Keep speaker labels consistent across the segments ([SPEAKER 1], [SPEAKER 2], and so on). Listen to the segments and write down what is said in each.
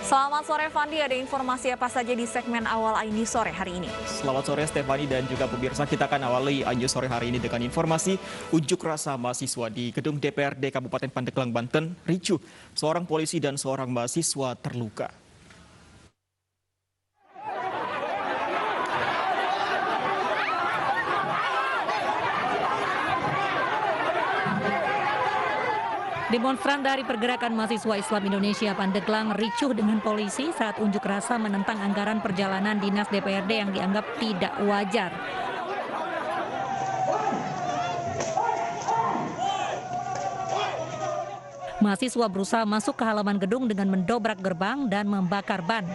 [SPEAKER 1] Selamat sore Fandi, ada informasi apa saja di segmen awal Aini sore hari ini?
[SPEAKER 2] Selamat sore Stefani dan juga pemirsa, kita akan awali Aini sore hari ini dengan informasi unjuk rasa mahasiswa di gedung DPRD Kabupaten Pandeglang, Banten ricuh. Seorang polisi dan seorang mahasiswa terluka.
[SPEAKER 3] Demonstran dari Pergerakan Mahasiswa Islam Indonesia Pandeglang ricuh dengan polisi saat unjuk rasa menentang anggaran perjalanan dinas DPRD yang dianggap tidak wajar. Mahasiswa berusaha masuk ke halaman gedung dengan mendobrak gerbang dan membakar ban.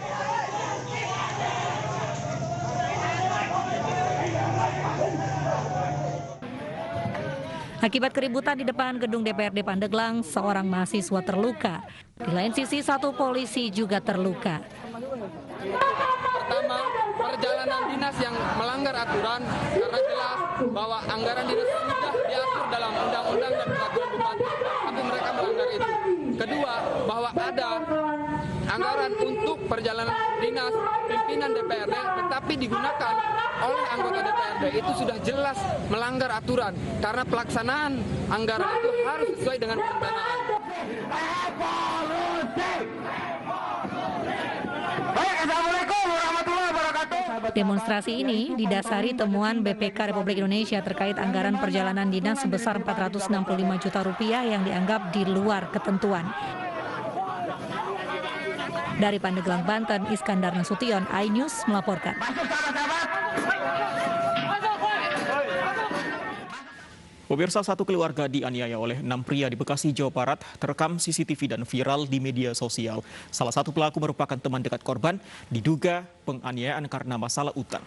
[SPEAKER 3] Akibat keributan di depan gedung DPRD Pandeglang, seorang mahasiswa terluka. Di lain sisi, satu polisi juga terluka.
[SPEAKER 4] Pertama, perjalanan dinas yang melanggar aturan karena jelas bahwa anggaran dinas sudah diatur dalam undang-undang dan peraturan bupati, tapi mereka melanggar itu. Kedua, bahwa ada anggaran untuk perjalanan dinas pimpinan DPRD tetapi digunakan oleh anggota DPRD, itu sudah jelas melanggar aturan karena pelaksanaan anggaran itu harus sesuai dengan perencanaan.
[SPEAKER 5] Assalamualaikum warahmatullahi wabarakatuh.
[SPEAKER 3] Demonstrasi ini didasari temuan BPK Republik Indonesia terkait anggaran perjalanan dinas sebesar Rp465 juta yang dianggap di luar ketentuan. Dari Pandeglang, Banten, Iskandar Nasution, iNews melaporkan.
[SPEAKER 2] Pemirsa, satu keluarga dianiaya oleh 6 pria di Bekasi, Jawa Barat terekam CCTV dan viral di media sosial. Salah satu pelaku merupakan teman dekat korban, diduga penganiayaan karena masalah utang.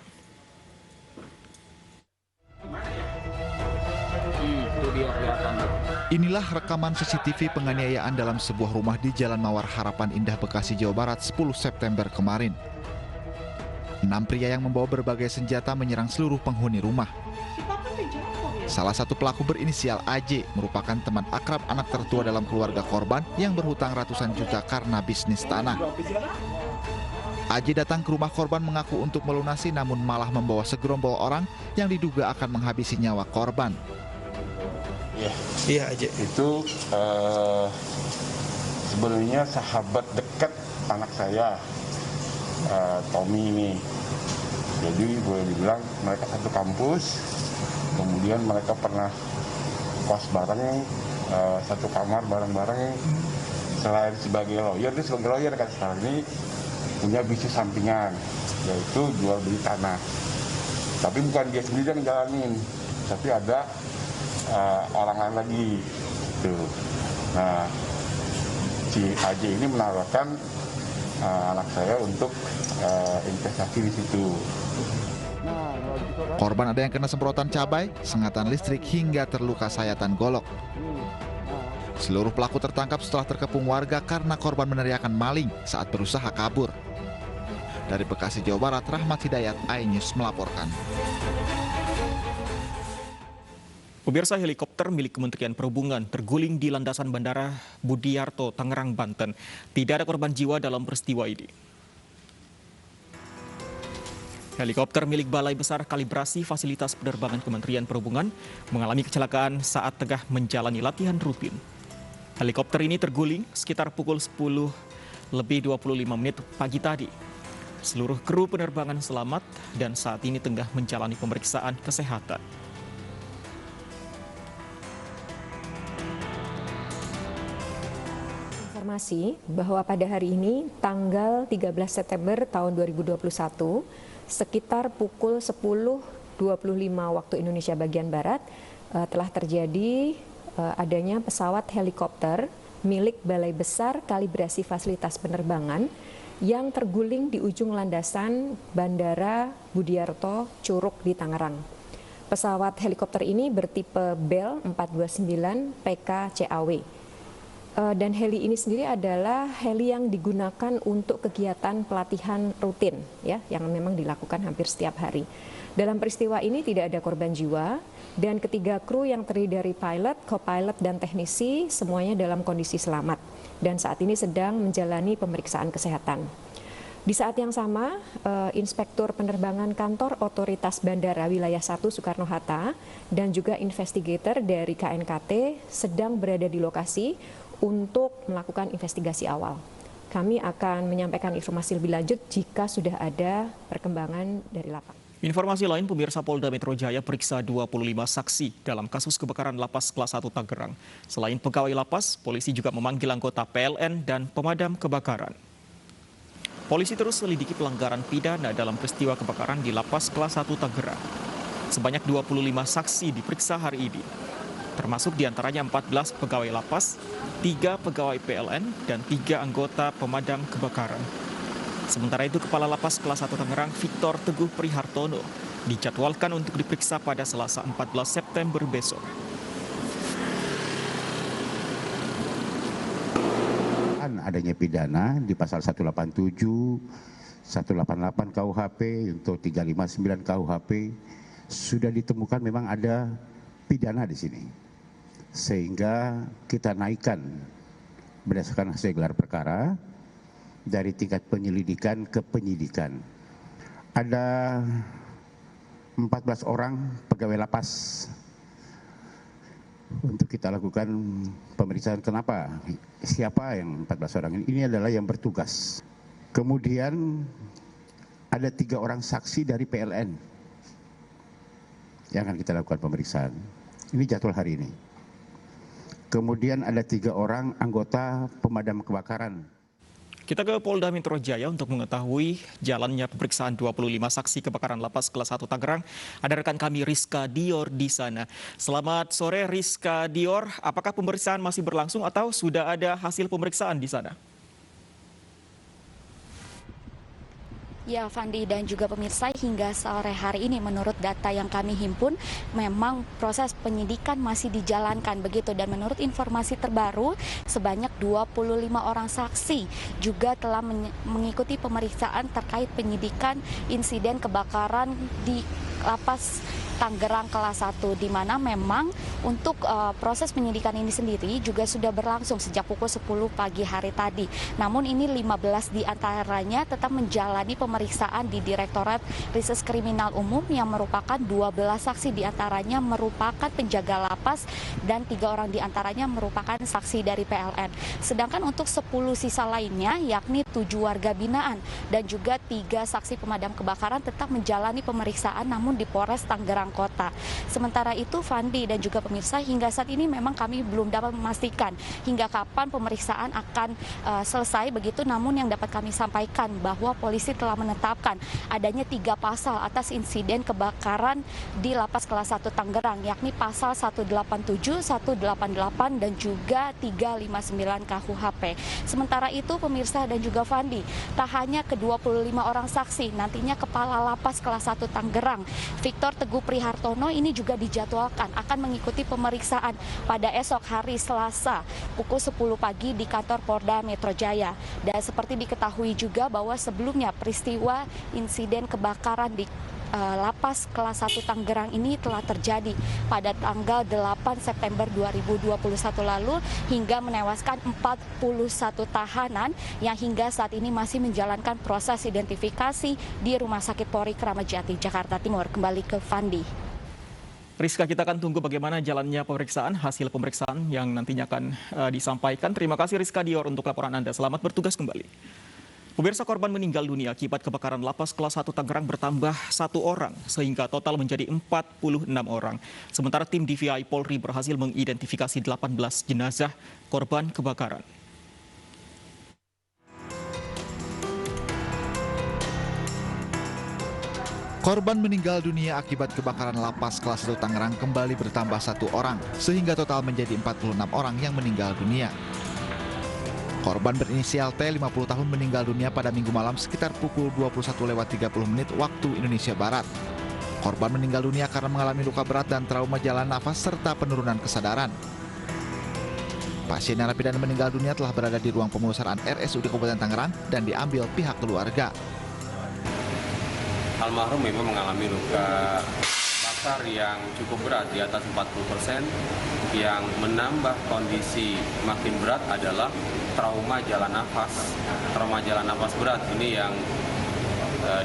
[SPEAKER 6] Inilah rekaman CCTV penganiayaan dalam sebuah rumah di Jalan Mawar Harapan Indah, Bekasi, Jawa Barat 10 September kemarin. 6 pria yang membawa berbagai senjata menyerang seluruh penghuni rumah. Salah satu pelaku berinisial AJ merupakan teman akrab anak tertua dalam keluarga korban yang berhutang ratusan juta karena bisnis tanah. AJ datang ke rumah korban mengaku untuk melunasi, namun malah membawa segerombol orang yang diduga akan menghabisi nyawa korban.
[SPEAKER 7] Iya AJ itu sebenarnya sahabat dekat anak saya, Tommy ini. Jadi boleh dibilang mereka satu kampus. Kemudian mereka pernah kos bareng, satu kamar bareng-bareng. Selain sebagai lawyer, dia sebagai lawyer kan sekarang ini punya bisnis sampingan, yaitu jual beli tanah. Tapi bukan dia sendiri yang jalanin, tapi ada orang lain lagi. Tuh. Nah, si AJ ini menawarkan anak saya untuk investasi di situ.
[SPEAKER 6] Korban ada yang kena semprotan cabai, sengatan listrik, hingga terluka sayatan golok. Seluruh pelaku tertangkap setelah terkepung warga karena korban meneriakan maling saat berusaha kabur. Dari Bekasi, Jawa Barat, Rahmat Hidayat, iNews melaporkan.
[SPEAKER 2] Pemirsa, helikopter milik Kementerian Perhubungan terguling di landasan Bandara Budiarto, Tangerang, Banten. Tidak ada korban jiwa dalam peristiwa ini. Helikopter milik Balai Besar Kalibrasi Fasilitas Penerbangan Kementerian Perhubungan mengalami kecelakaan saat tengah menjalani latihan rutin. Helikopter ini terguling sekitar pukul 10:25 pagi tadi. Seluruh kru penerbangan selamat dan saat ini tengah menjalani pemeriksaan kesehatan.
[SPEAKER 8] Informasi bahwa pada hari ini tanggal 13 September tahun 2021 sekitar pukul 10.25 waktu Indonesia bagian Barat telah terjadi adanya pesawat helikopter milik Balai Besar Kalibrasi Fasilitas Penerbangan yang terguling di ujung landasan Bandara Budiarto Curug di Tangerang. Pesawat helikopter ini bertipe Bell 429 PK CAW. Dan heli ini sendiri adalah heli yang digunakan untuk kegiatan pelatihan rutin, ya, yang memang dilakukan hampir setiap hari. Dalam peristiwa ini tidak ada korban jiwa, dan ketiga kru yang terdiri dari pilot, co-pilot, dan teknisi semuanya dalam kondisi selamat, dan saat ini sedang menjalani pemeriksaan kesehatan. Di saat yang sama, Inspektur Penerbangan Kantor Otoritas Bandara Wilayah 1 Soekarno-Hatta dan juga investigator dari KNKT sedang berada di lokasi untuk melakukan investigasi awal. Kami akan menyampaikan informasi lebih lanjut jika sudah ada perkembangan dari lapangan.
[SPEAKER 2] Informasi lain, pemirsa, Polda Metro Jaya periksa 25 saksi dalam kasus kebakaran Lapas Kelas 1 Tangerang. Selain pegawai lapas, polisi juga memanggil anggota PLN dan pemadam kebakaran. Polisi terus selidiki pelanggaran pidana dalam peristiwa kebakaran di Lapas Kelas 1 Tangerang. Sebanyak 25 saksi diperiksa hari ini, termasuk diantaranya 14 pegawai lapas, 3 pegawai PLN, dan 3 anggota pemadam kebakaran. Sementara itu, Kepala Lapas Kelas 1 Tangerang, Victor Teguh Prihartono, dijadwalkan untuk diperiksa pada Selasa 14 September besok.
[SPEAKER 9] Adanya pidana di pasal 187, 188 KUHP untuk 359 KUHP sudah ditemukan memang ada pidana di sini. Sehingga kita naikkan berdasarkan hasil gelar perkara dari tingkat penyelidikan ke penyidikan. Ada 14 orang pegawai lapas untuk kita lakukan pemeriksaan. Kenapa? Siapa yang 14 orang ini? Ini adalah yang bertugas. Kemudian ada 3 orang saksi dari PLN yang akan kita lakukan pemeriksaan. Ini jadwal hari ini. Kemudian ada 3 orang anggota pemadam kebakaran.
[SPEAKER 2] Kita ke Polda Metro Jaya untuk mengetahui jalannya pemeriksaan 25 saksi kebakaran Lapas Kelas 1 Tangerang. Ada rekan kami Rizka Dior di sana. Selamat sore Rizka Dior, apakah pemeriksaan masih berlangsung atau sudah ada hasil pemeriksaan di sana?
[SPEAKER 10] Ya, Fandi dan juga pemirsa, hingga sore hari ini menurut data yang kami himpun memang proses penyidikan masih dijalankan begitu, dan menurut informasi terbaru sebanyak 25 orang saksi juga telah mengikuti pemeriksaan terkait penyidikan insiden kebakaran di Lapas Tangerang Kelas 1, di mana memang untuk proses penyidikan ini sendiri juga sudah berlangsung sejak pukul 10 pagi hari tadi. Namun ini 15 diantaranya tetap menjalani pemeriksaan di Direktorat Reserse Kriminal Umum yang merupakan 12 saksi diantaranya merupakan penjaga lapas dan 3 orang diantaranya merupakan saksi dari PLN. Sedangkan untuk 10 sisa lainnya yakni 7 warga binaan dan juga 3 saksi pemadam kebakaran tetap menjalani pemeriksaan namun di Polres Tangerang Kota. Sementara itu, Fandi dan juga pemirsa, hingga saat ini memang kami belum dapat memastikan hingga kapan pemeriksaan akan selesai begitu. Namun yang dapat kami sampaikan bahwa polisi telah menetapkan adanya 3 pasal atas insiden kebakaran di Lapas Kelas 1 Tangerang, yakni pasal 187, 188 dan juga 359 KUHP. Sementara itu, pemirsa dan juga Fandi, tak hanya ke-25 orang saksi, nantinya Kepala Lapas Kelas 1 Tangerang Victor Teguh Prihartono ini juga dijadwalkan akan mengikuti pemeriksaan pada esok hari Selasa pukul 10 pagi di kantor Polda Metro Jaya. Dan seperti diketahui juga bahwa sebelumnya peristiwa insiden kebakaran di Lapas Kelas 1 Tangerang ini telah terjadi pada tanggal 8 September 2021 lalu hingga menewaskan 41 tahanan yang hingga saat ini masih menjalankan proses identifikasi di Rumah Sakit Polri Kramat Jati, Jakarta Timur. Kembali ke Fandi.
[SPEAKER 2] Rizka, kita akan tunggu bagaimana jalannya pemeriksaan, hasil pemeriksaan yang nantinya akan disampaikan. Terima kasih Rizka Dior untuk laporan Anda. Selamat bertugas kembali. Pemirsa, korban meninggal dunia akibat kebakaran Lapas Kelas 1 Tangerang bertambah 1 orang, sehingga total menjadi 46 orang. Sementara tim DVI Polri berhasil mengidentifikasi 18 jenazah korban kebakaran.
[SPEAKER 6] Korban meninggal dunia akibat kebakaran Lapas Kelas 1 Tangerang kembali bertambah 1 orang, sehingga total menjadi 46 orang yang meninggal dunia. Korban berinisial T, 50 tahun, meninggal dunia pada Minggu malam sekitar pukul 21:30 waktu Indonesia Barat. Korban meninggal dunia karena mengalami luka berat dan trauma jalan nafas serta penurunan kesadaran. Pasien narapidana meninggal dunia telah berada di ruang pemusaraan RSUD Kabupaten Tangerang dan diambil pihak keluarga.
[SPEAKER 11] Almarhum memang mengalami luka bakar yang cukup berat di atas 40%. Yang menambah kondisi makin berat adalah trauma jalan nafas. Trauma jalan nafas berat ini yang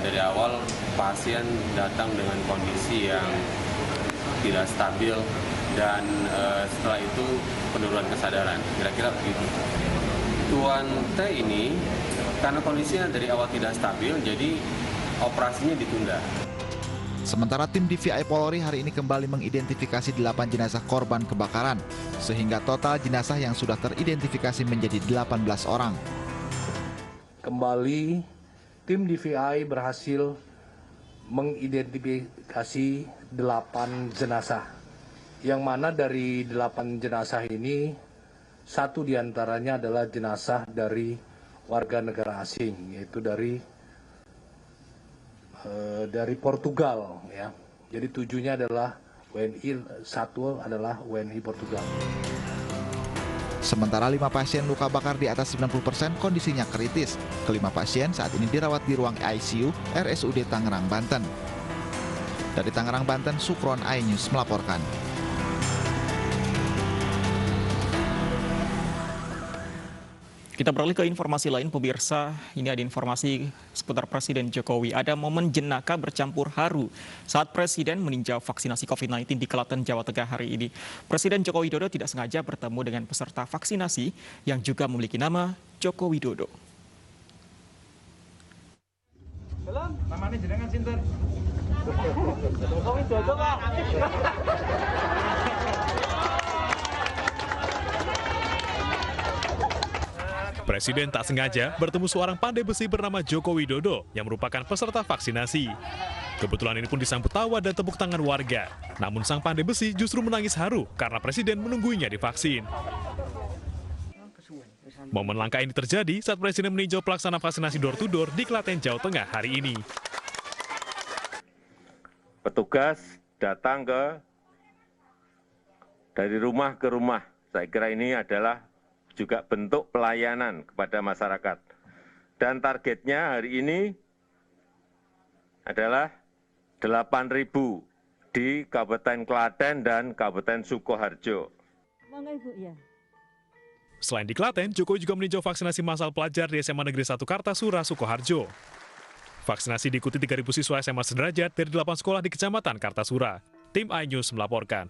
[SPEAKER 11] dari awal pasien datang dengan kondisi yang tidak stabil dan setelah itu penurunan kesadaran, kira-kira begitu. Tuan T ini karena kondisinya dari awal tidak stabil, jadi operasinya ditunda.
[SPEAKER 6] Sementara tim DVI Polri hari ini kembali mengidentifikasi 8 jenazah korban kebakaran, sehingga total jenazah yang sudah teridentifikasi menjadi 18 orang.
[SPEAKER 12] Kembali, tim DVI berhasil mengidentifikasi 8 jenazah, yang mana dari 8 jenazah ini, 1 diantaranya adalah jenazah dari warga negara asing, yaitu dari Portugal, ya. Jadi 7-nya adalah WNI, 1 adalah WNI Portugal.
[SPEAKER 6] Sementara 5 pasien luka bakar di atas 90% kondisinya kritis. Kelima pasien saat ini dirawat di ruang ICU RSUD Tangerang, Banten. Dari Tangerang, Banten, Sukron, iNews melaporkan.
[SPEAKER 2] Kita beralih ke informasi lain, pemirsa. Ini ada informasi seputar Presiden Jokowi. Ada momen jenaka bercampur haru saat Presiden meninjau vaksinasi COVID-19 di Klaten, Jawa Tengah hari ini. Presiden Joko Widodo tidak sengaja bertemu dengan peserta vaksinasi yang juga memiliki nama Joko Widodo.
[SPEAKER 5] Salam, namanya jenengan sinten? Joko Widodo, Pak.
[SPEAKER 13] Presiden tak sengaja bertemu seorang pandai besi bernama Joko Widodo yang merupakan peserta vaksinasi. Kebetulan ini pun disambut tawa dan tepuk tangan warga. Namun sang pandai besi justru menangis haru karena Presiden menungguinya divaksin. Momen langka ini terjadi saat Presiden meninjau pelaksana vaksinasi door-to-door di Klaten, Jawa Tengah hari ini.
[SPEAKER 14] Petugas datang dari rumah ke rumah. Saya kira ini adalah juga bentuk pelayanan kepada masyarakat. Dan targetnya hari ini adalah 8.000 di Kabupaten Klaten dan Kabupaten Sukoharjo.
[SPEAKER 13] Selain di Klaten, Jokowi juga meninjau vaksinasi massal pelajar di SMA Negeri 1 Kartasura, Sukoharjo. Vaksinasi diikuti 3.000 siswa SMA sederajat dari 8 sekolah di Kecamatan Kartasura. Tim iNews melaporkan.